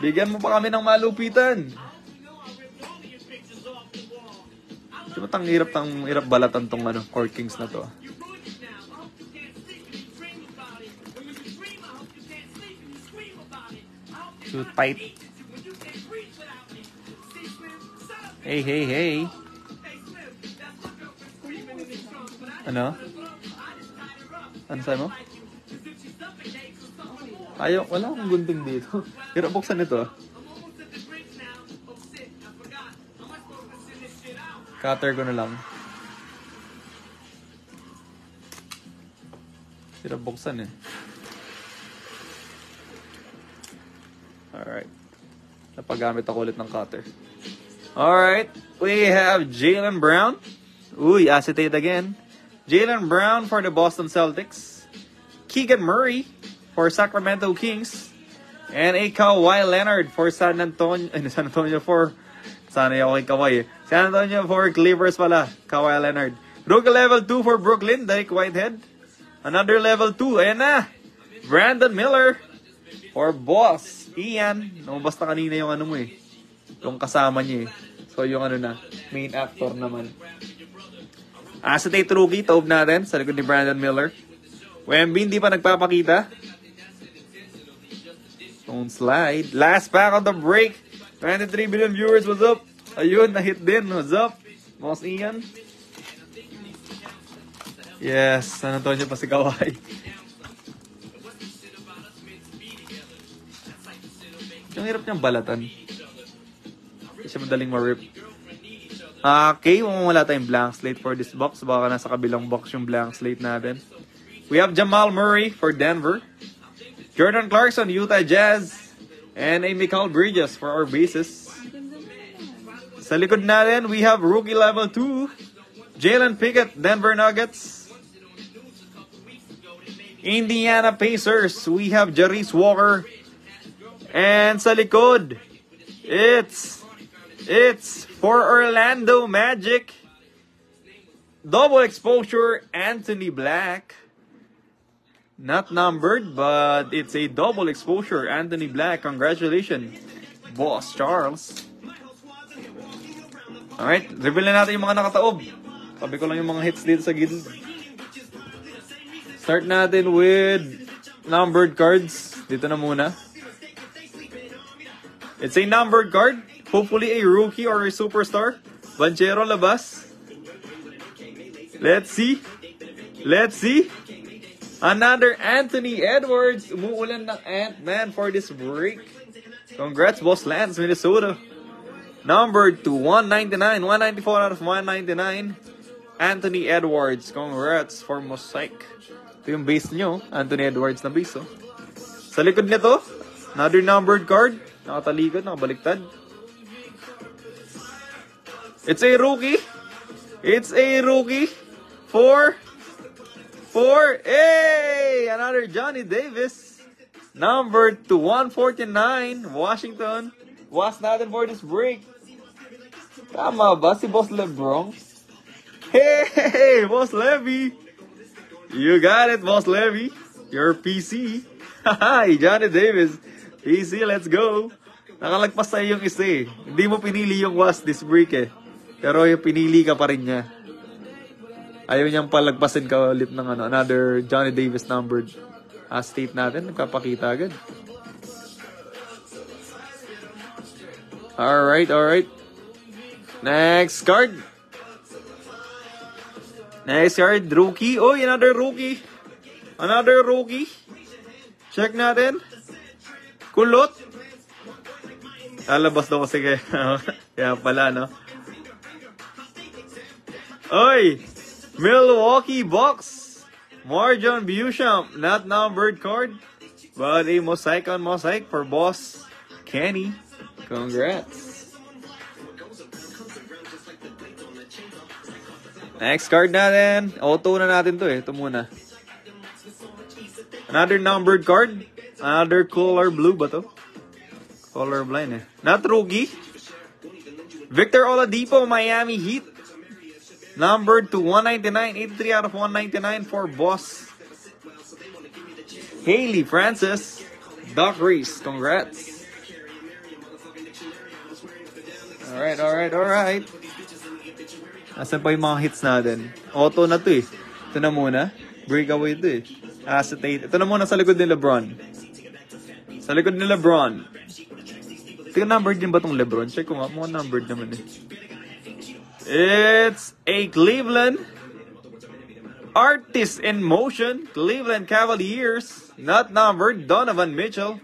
Bigyan mo pa kami ng malupitan. Diba hirap balatan tong Court Kings na to. Too tight. Hey. Ano? Ano sa'yo mo? Ayaw, wala akong gunting dito. Hirap buksan ito. Cutter ko na lang. Hirap buksan eh. Alright. Napagamit ako ulit ng cutter. Alright. We have Jaylen Brown. Uy, acetate again. Jaylen Brown for the Boston Celtics. Keegan Murray for Sacramento Kings. And a Kawhi Leonard for San Antonio for... Sana yung kay Kawhi eh. San Antonio for Clippers pala. Kawhi Leonard. Rookie level 2 for Brooklyn. Derek Whitehead. Another level 2. Ayan na. Brandon Miller for Boss Ian. Lumabas na kanina yung ano mo eh. Yung kasama niya eh. So yung main actor naman. Acetate rookie, taob natin sa likod ni Brandon Miller. Wemby hindi pa nagpapakita. Don't slide. Last pack on the break. 23 billion viewers, what's up? Ayun, na-hit din. What's up? Boss Ian. Yes, San Antonio pa si Kawhi. Yung hirap niyang balatan. Hindi siya madaling ma-rip. Okay, wala tayong blank slate for this box. Baka nasa kabilang box yung blank slate natin. We have Jamal Murray for Denver. Jordan Clarkson, Utah Jazz. And a Mikal Bridges for our bases. Sa likod natin, we have rookie level 2. Jalen Pickett, Denver Nuggets. Indiana Pacers, we have Jarice Walker. And sa likod, it's for Orlando Magic. Double exposure, Anthony Black. Not numbered, but it's a double exposure, Anthony Black. Congratulations, Boss Charles. Alright, reveal na natin yung mga nakataob. Sabi ko lang yung mga hits dito sa gilid. Start natin with numbered cards. Dito na muna. It's a numbered card. Hopefully a rookie or a superstar. Banchero labas. Let's see. Another Anthony Edwards. Umuulan ng Ant-Man for this break. Congrats, Boss Lance, Minnesota. Numbered to 199. 194 out of 199. Anthony Edwards. Congrats for Mosaic. Ito yung base nyo. Anthony Edwards na base. Oh. Sa likod nito, another numbered card. Nakatalikod, nakabaliktad. It's a rookie. For another Johnny Davis. Numbered to 149. Washington. Was natin for this break. Tama ba si Boss Lebron? Hey, Boss Levy! You got it, Boss Levy. Your PC. Hi, Johnny Davis. PC, let's go. Nakalagpas sa'yo yung isa eh. Hindi mo pinili yung was this break eh. Pero yung pinili ka pa rin niya. Ayaw niyang palagpasin ka ulit ng another Johnny Davis numbered state natin. Nagpapakita agad. Alright. Next card. Rookie. Oh, another rookie. Check natin. Kulot. Lalabas daw kasi kaya pala, no? Oy! Milwaukee Bucks. Marjon Beauchamp. Not numbered card, but a mosaic on mosaic for Boss Kenny. Congrats. Next card natin. Auto na natin to eh. Ito muna. Another numbered card. Another color blue ba to? Color blind eh. Not rookie. Victor Oladipo, Miami Heat. Numbered to 199. 83 out of 199 for Boss Haley Francis. Doc Reese. Congrats. Alright. Asan pa yung mga hits natin? Auto na to eh. Ito na muna. Breakaway to eh. Acetate. Ito na muna sa likod ni LeBron. Ito numbered din ba itong LeBron? Check ko nga. Mga numbered naman eh. It's a Cleveland Artist in Motion. Cleveland Cavaliers. Not numbered. Donovan Mitchell.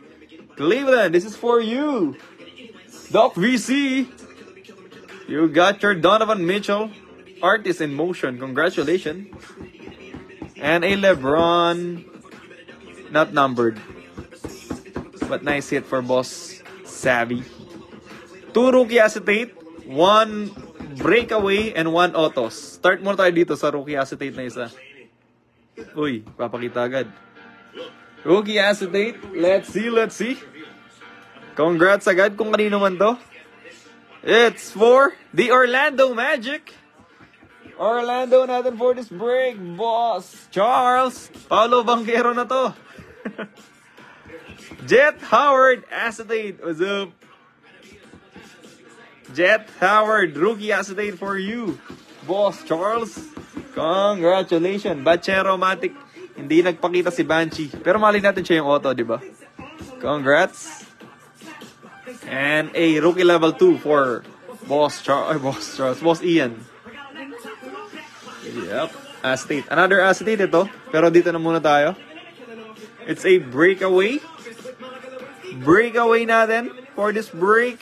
Cleveland, this is for you. Doc VC. You got your Donovan Mitchell Artist in Motion. Congratulations. And a LeBron. Not numbered. But nice hit for Boss Savvy. 2 rookie acetate. 1 breakaway and 1 autos. Start muna tayo dito sa rookie acetate na isa. Uy, papakita agad. Rookie acetate. Let's see. Congrats agad kung kanino man to. It's for the Orlando Magic. Orlando natin for this break, Boss Charles. Paolo Banquero na to. Jet Howard acetate. What's up? Jet Howard, rookie acetate for you, Boss Charles. Congratulations. Bacheromatic. Hindi nagpakita si Banshee. Pero mali natin siya yung auto, di ba? Congrats. And a rookie level 2 for Boss Ian. Yep. Acetate. Another acetate ito. Pero dito na muna tayo. It's a breakaway. Breakaway natin for this break.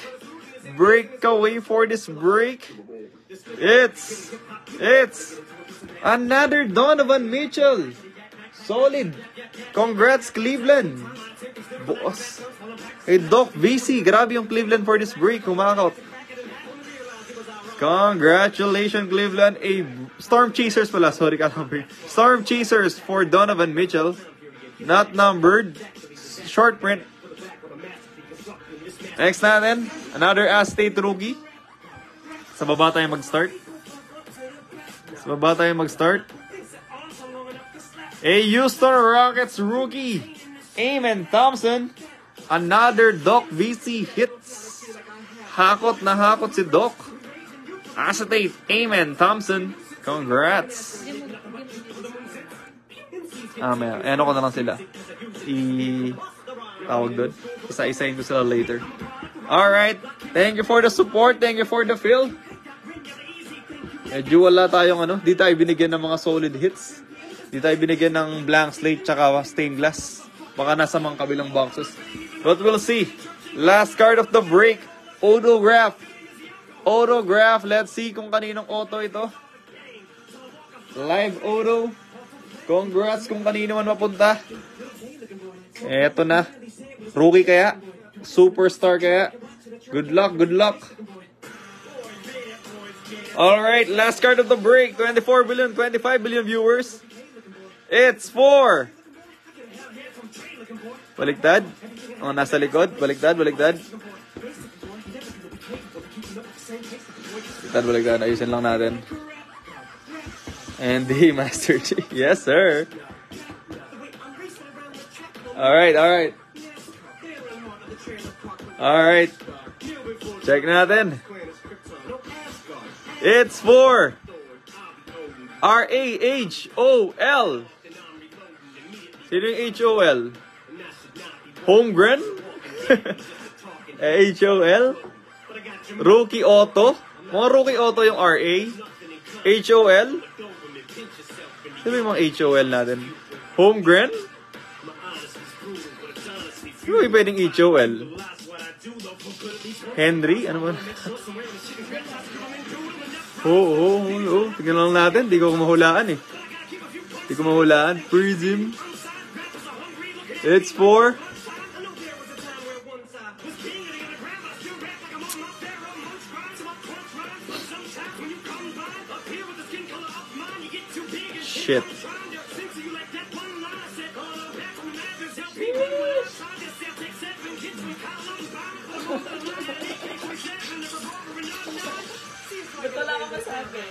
It's another Donovan Mitchell. Solid. Congrats, Cleveland. Boss. Hey, Doc VC. Grabe yung Cleveland for this break. Humakot. Congratulations, Cleveland. A Storm Chasers pala. Sorry, number. Storm Chasers for Donovan Mitchell. Not numbered. Short print. Next natin, another Acetate rookie. Sa baba tayo mag-start. A Houston Rockets rookie. Amen Thompson. Another Doc VC hits. Hakot na hakot si Doc. Acetate, Amen Thompson. Congrats. May ano ko na lang sila. Tawag doon. Isa-isahin ko sila later. Alright. Thank you for the support. Thank you for the field. Medyo wala tayong Di tayo binigyan ng mga solid hits. Di tayo binigyan ng blank slate tsaka stained glass. Baka nasa mga kabilang boxes. But we'll see. Last card of the break. Autograph. Let's see kung kaninong auto ito. Live auto. Congrats kung kanino man mapunta. Eto na. Rookie kaya? Superstar kaya? Good luck. Alright, last card of the break. 24 billion, 25 billion viewers. It's for... Baliktad. Nasa likod. Baliktad. Baliktad. Ayusin lang natin. And the Master G. Yes, sir. Alright. Alright. Check natin. It's for RAHOL. Sino yung HOL? Holmgren? HOL? Rookie Auto? Mga Rookie Auto yung RA? HOL? Sino yung mga HOL natin? Holmgren? Sino yung pwedeng HOL? Henry? Ano ba? Oo. Tingnan lang natin. Di ko mahulaan eh. Prism. It's for... Shit. Ba't wala ka masabi?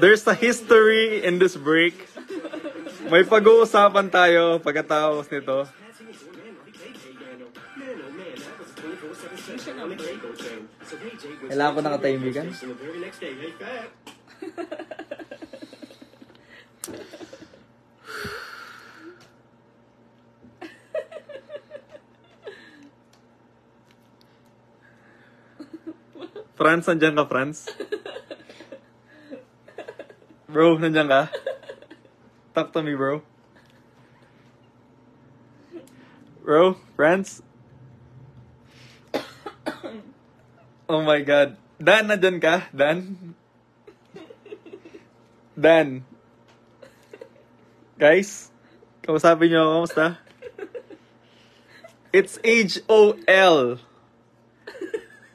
There's a history in this break. May pag-uusapan tayo pagkatapos nito. Kailangan ko nakatahimikan. Franz, nandiyan ka, Franz? Bro, nandiyan ka? Talk to me, bro. Bro, Franz? Oh my God. Dan, nandiyan ka? Dan? Guys? Kausapin niyo ako, kamusta? It's HOL.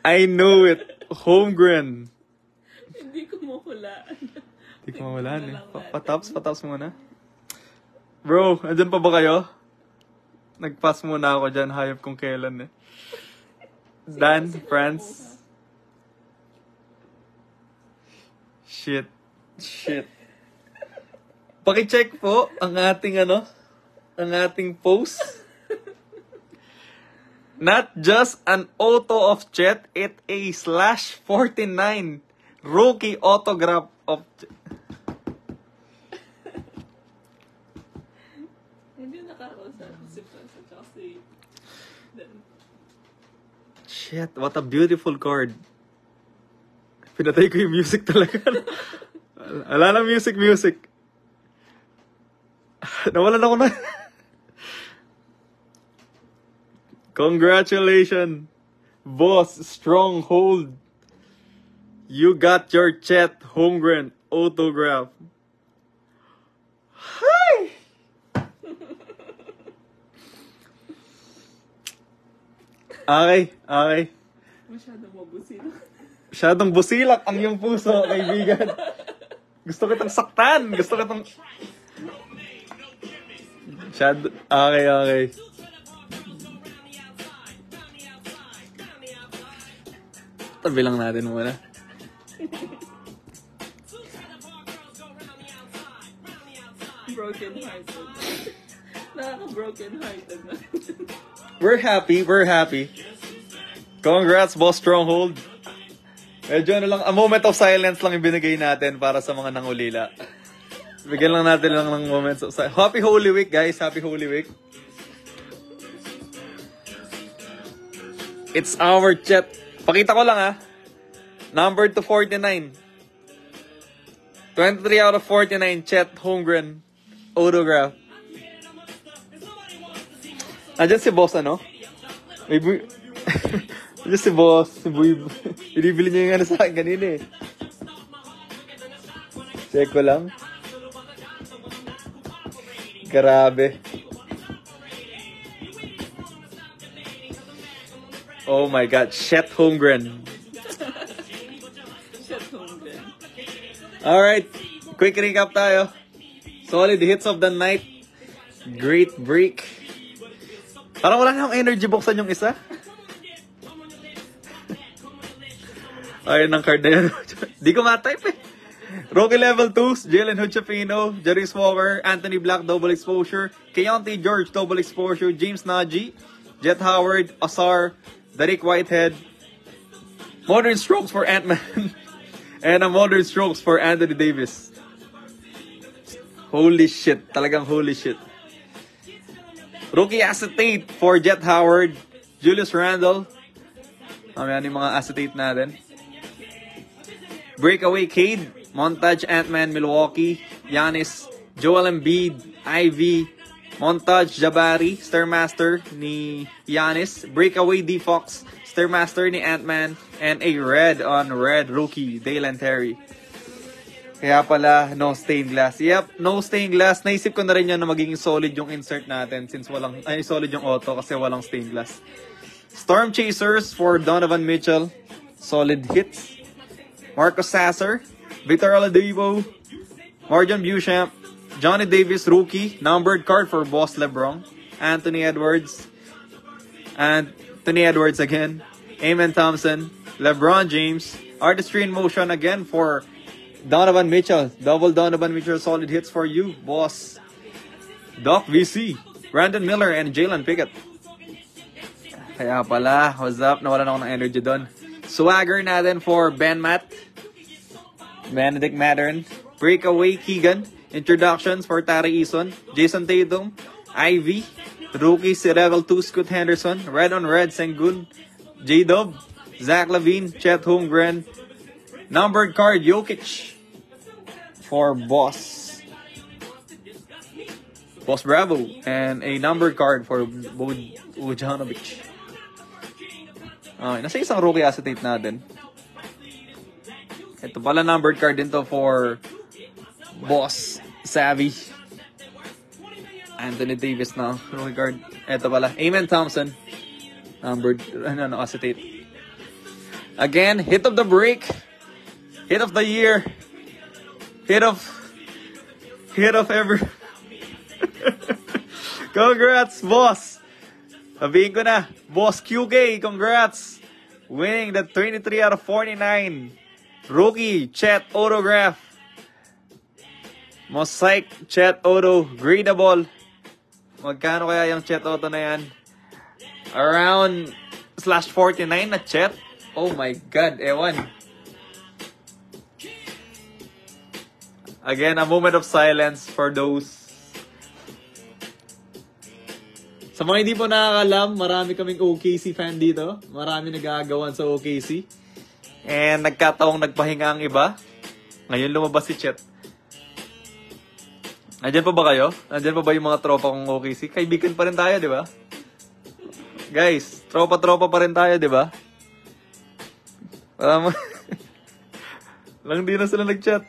I know it. Holmgren. Hindi ko mahulaan. Hindi ko mawalan eh. Pataps muna. Bro, andyan pa ba kayo? Nag-pass muna ako dyan. Hayop kung kailan eh. Dan, France. Shit. Paki-check po ang ating post. Not just an auto of Chet, it a /49 rookie autograph of Hindi nakakausap si Franz at saka si Dan. Shit, what a beautiful card. Pinatay ko yung music talaga. Wala na music. Nawalan ako na. Congratulations, boss Stronghold. You got your Chet Holmgren autograph. Hi! Okay. Masyadong busilak ang iyong puso, kaibigan. Gusto kitang saktan. Okay. Tabi lang natin muna. Broken hearted. Nakaka-broken hearted na. We're happy. Congrats, Boss Stronghold. Medyo a moment of silence lang yung binigay natin para sa mga nangulila. Bigyan lang natin ng moments of silence. Happy Holy Week, guys. Happy Holy Week. It's our Chet. Pakita ko lang Number 249. 23 out of 49 Chet Holmgren autograph. Nandiyan si Boss Nandiyan si Boss. Binibili niya yung sa akin kanina eh. Check ko lang. Grabe. Oh my God, Chet Holmgren. Chet Holmgren. Alright, quick recap tayo. Solid hits of the night. Great break. Parang wala na akong energy buksan yung isa. Ayun ang card na yan. Di ko ma-type eh. Rookie level 2s, Jalen Hood-Schifino, Jarius Walker, Anthony Black, double exposure, Keontae George, double exposure, James Nagy, Jet Howard, Asar, Derek Whitehead, modern strokes for Ant-Man, and a modern strokes for Anthony Davis. Holy shit, talagang holy shit. Rookie acetate for Jet Howard, Julius Randle. Mamaya yung mga acetate natin. Breakaway Cade, Montage Ant-Man Milwaukee, Giannis, Joel Embiid, Ivy, Montage Jabari, Stairmaster ni Giannis, Breakaway D-Fox, Stairmaster ni Ant-Man, and a red on red rookie, Dalen Terry. Kaya pala, no stained glass. Yep, no stained glass. Naisip ko na rin yan na magiging solid yung insert natin since solid yung auto kasi walang stained glass. Storm Chasers for Donovan Mitchell, solid hits. Marcus Sasser, Victor Oladipo, Marjon Beauchamp, Johnny Davis rookie, numbered card for Boss LeBron, Anthony Edwards again, Amen Thompson, LeBron James, artistry in motion again for Donovan Mitchell, double Donovan Mitchell solid hits for you, boss. Doc VC, Brandon Miller, and Jalen Pickett. Kaya pala, what's up? Nawalan ako ng energy doon. Swagger natin for Benedict Mathurin, Breakaway Keegan, introductions for Tari Eason, Jason Tatum, Ivy, rookie si Level 2 Scoot Henderson, red on red Sengun, J-Dub, Zach LaVine, Chet Holmgren, numbered card Jokic for Boss Bravo, and a numbered card for Bojanovic. Nasa isang rookie acetate natin. Ito pala numbered card din to for Boss Savvy. Anthony Davis na rookie card. Ito pala, Amen Thompson. Numbered, acetate. Again, hit of the break. Hit of the year. Hit of ever. Congrats, boss. Sabihin ko na, Boss QK, congrats. Winning the 23 out of 49. Rookie, Chet autograph. Mosaic, Chet auto, gradable. Magkano kaya yung Chet auto na yan? Around /49 na Chet? Oh my God, ewan. Again, a moment of silence for those. Sa mga hindi po nakakalam, marami kaming OKC fan dito. Marami nagagawan sa OKC. And nagkataong nagpahinga ang iba. Ngayon lumabas si Chet. Nandyan pa ba kayo? Nandyan pa ba yung mga tropa kong OKC? Kaibigan pa rin tayo, di ba? Guys, tropa-tropa pa rin tayo, di ba? Lang di na sila nag-chat.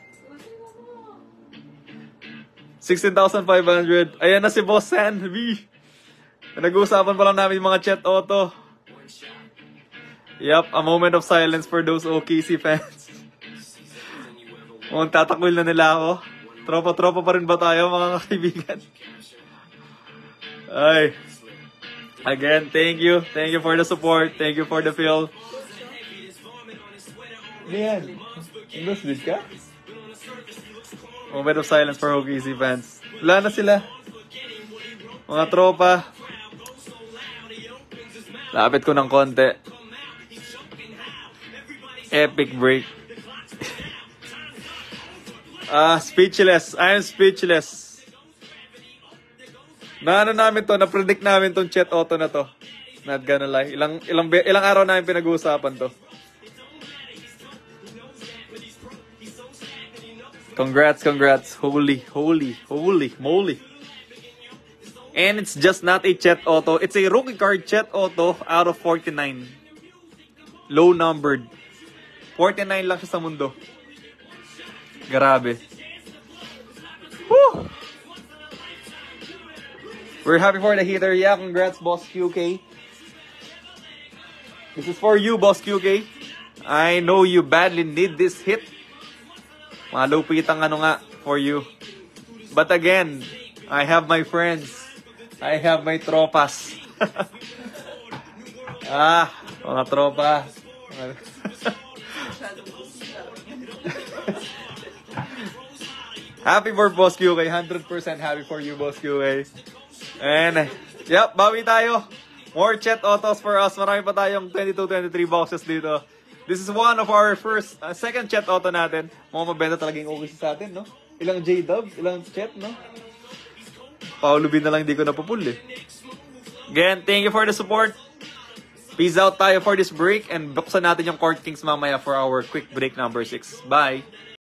16,500. Ayan na si Boss San V. Nag-uusapan pa lang namin yung mga chat auto. Yup, a moment of silence for those OKC fans. Mukhang tatakwil na nila ako. Tropa-tropa pa rin ba tayo, mga kaibigan? Ay. Again, thank you. Thank you for the support. Thank you for the feel. Man, English ka? Moment of silence for OKC fans. Wala na sila. Mga tropa. Lapit ko ng konti. Epic break. Speechless. I am speechless. Namin to, na-predict namin tong Chet auto na to. Not gonna lie. Ilang araw namin pinag-uusapan to. Congrats. Holy moly. And it's just not a Chet auto. It's a rookie card Chet auto out of 49. Low numbered. 49 lang siya sa mundo. Grabe. Woo! We're happy for the hitter. Yeah, congrats, Boss QK. This is for you, Boss QK. I know you badly need this hit. Mga lupitang for you. But again, I have my friends. I have my tropas. Mga tropa. Happy for Boss QA. 100% happy for you, Boss QA. And, yep, bawi tayo. More chat autos for us. Marami pa tayong 22-23 boxes dito. This is one of our second chat auto natin. Mga mabenta talagang okay sa atin, no? Ilang J-Dub, ilang chat, no? Paolo B na lang hindi ko napupul, eh. Again, thank you for the support. Peace out tayo for this break and buksan natin yung Court Kings mamaya for our quick break number 6. Bye!